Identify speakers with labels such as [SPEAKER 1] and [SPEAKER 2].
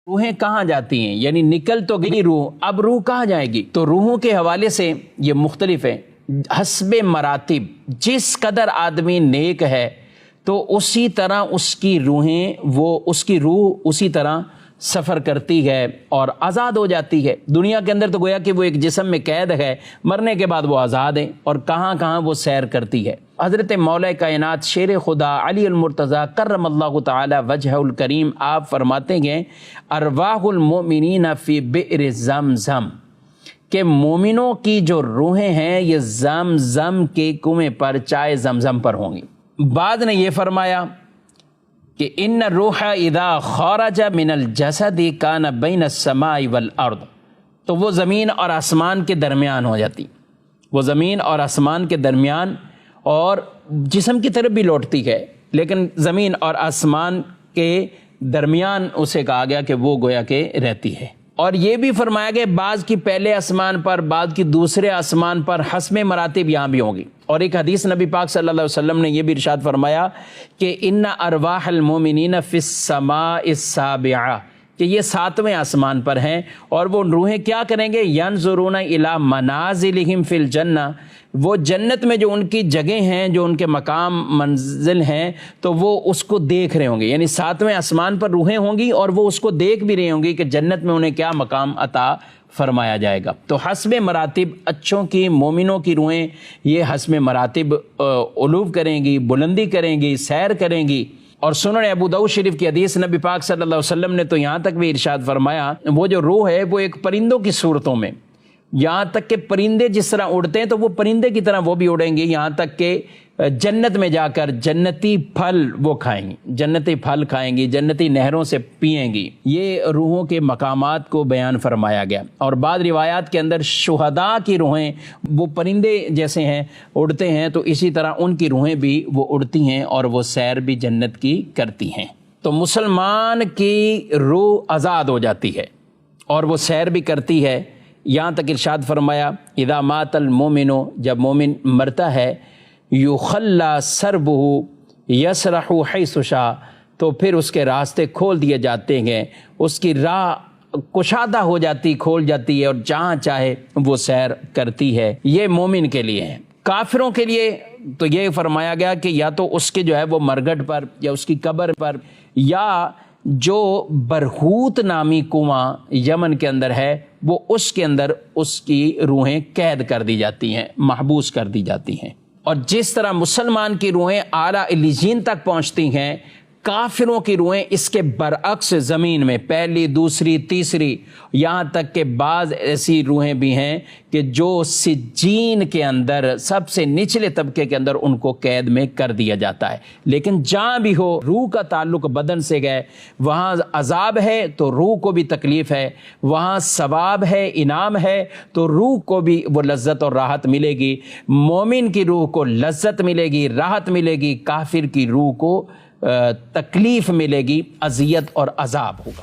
[SPEAKER 1] روحیں کہاں جاتی ہیں؟ یعنی نکل تو گئی روح، اب روح کہاں جائے گی؟ تو روحوں کے حوالے سے یہ مختلف ہے حسب مراتب۔ جس قدر آدمی نیک ہے تو اسی طرح اس کی روح اسی طرح سفر کرتی ہے اور آزاد ہو جاتی ہے۔ دنیا کے اندر تو گویا کہ وہ ایک جسم میں قید ہے، مرنے کے بعد وہ آزاد ہے اور کہاں کہاں وہ سیر کرتی ہے۔ حضرت مولا کائنات شیر خدا علی المرتضیٰ کرم اللہ تعالی وجہ الکریم آپ فرماتے ہیں ارواح المؤمنین فی بئر زمزم، کہ مومنوں کی جو روحیں ہیں یہ زمزم کے کنویں پر، چائے زمزم پر ہوں گی۔ بعد نے یہ فرمایا کہ ان الروح اذا خرج من الجسد کان بین السماء والارض، تو وہ زمین اور آسمان کے درمیان ہو جاتی، وہ زمین اور آسمان کے درمیان اور جسم کی طرف بھی لوٹتی ہے، لیکن زمین اور آسمان کے درمیان اسے کہا گیا کہ وہ گویا کہ رہتی ہے۔ اور یہ بھی فرمایا گیا بعض کی پہلے آسمان پر، بعض کی دوسرے آسمان پر، حسب مراتب یہاں بھی ہوگی۔ اور ایک حدیث نبی پاک صلی اللہ علیہ وسلم نے یہ بھی ارشاد فرمایا کہ ان ارواح المؤمنین فی السماء السابعہ، کہ یہ 7ویں آسمان پر ہیں اور وہ روحیں کیا کریں گے؟ ینظرون الی منازلہم فی الجنہ، وہ جنت میں جو ان کی جگہیں ہیں، جو ان کے مقام منزل ہیں، تو وہ اس کو دیکھ رہے ہوں گے۔ یعنی 7ویں آسمان پر روحیں ہوں گی اور وہ اس کو دیکھ بھی رہے ہوں گی کہ جنت میں انہیں کیا مقام عطا فرمایا جائے گا۔ تو حسب مراتب اچھوں کی، مومنوں کی روحیں یہ حسب مراتب علو کریں گی، بلندی کریں گی، سیر کریں گی۔ اور سنن ابو داؤد شریف کی حدیث نبی پاک صلی اللہ علیہ وسلم نے تو یہاں تک بھی ارشاد فرمایا وہ جو روح ہے وہ ایک پرندوں کی صورتوں میں، یہاں تک کہ پرندے جس طرح اڑتے ہیں تو وہ پرندے کی طرح وہ بھی اڑیں گے، یہاں تک کہ جنت میں جا کر جنتی پھل وہ کھائیں گی، جنتی پھل کھائیں گی، جنتی نہروں سے پئیں گی۔ یہ روحوں کے مقامات کو بیان فرمایا گیا۔ اور بعض روایات کے اندر شہداء کی روحیں وہ پرندے جیسے ہیں، اڑتے ہیں، تو اسی طرح ان کی روحیں بھی وہ اڑتی ہیں اور وہ سیر بھی جنت کی کرتی ہیں۔ تو مسلمان کی روح آزاد ہو جاتی ہے اور وہ سیر بھی کرتی ہے۔ یہاں تک ارشاد فرمایا اذا مات المومن، جب مومن مرتا ہے، یخلی سربہ یسرح حیث شاء، تو پھر اس کے راستے کھول دیے جاتے ہیں، اس کی راہ کشادہ ہو جاتی، کھول جاتی ہے اور جہاں چاہے وہ سیر کرتی ہے۔ یہ مومن کے لیے ہے۔ کافروں کے لیے تو یہ فرمایا گیا کہ یا تو اس کے جو ہے وہ مرگٹ پر یا اس کی قبر پر، یا جو برہوت نامی کنواں یمن کے اندر ہے وہ اس کے اندر اس کی روحیں قید کر دی جاتی ہیں، محبوس کر دی جاتی ہیں۔ اور جس طرح مسلمان کی روحیں اعلیٰ علیین تک پہنچتی ہیں، کافروں کی روحیں اس کے برعکس زمین میں پہلی، دوسری، تیسری، یہاں تک کہ بعض ایسی روحیں بھی ہیں کہ جو سجین کے اندر سب سے نچلے طبقے کے اندر ان کو قید میں کر دیا جاتا ہے۔ لیکن جہاں بھی ہو روح کا تعلق بدن سے گئے، وہاں عذاب ہے تو روح کو بھی تکلیف ہے، وہاں ثواب ہے، انعام ہے، تو روح کو بھی وہ لذت اور راحت ملے گی۔ مومن کی روح کو لذت ملے گی، راحت ملے گی، کافر کی روح کو تکلیف ملے گی، اذیت اور عذاب ہوگا۔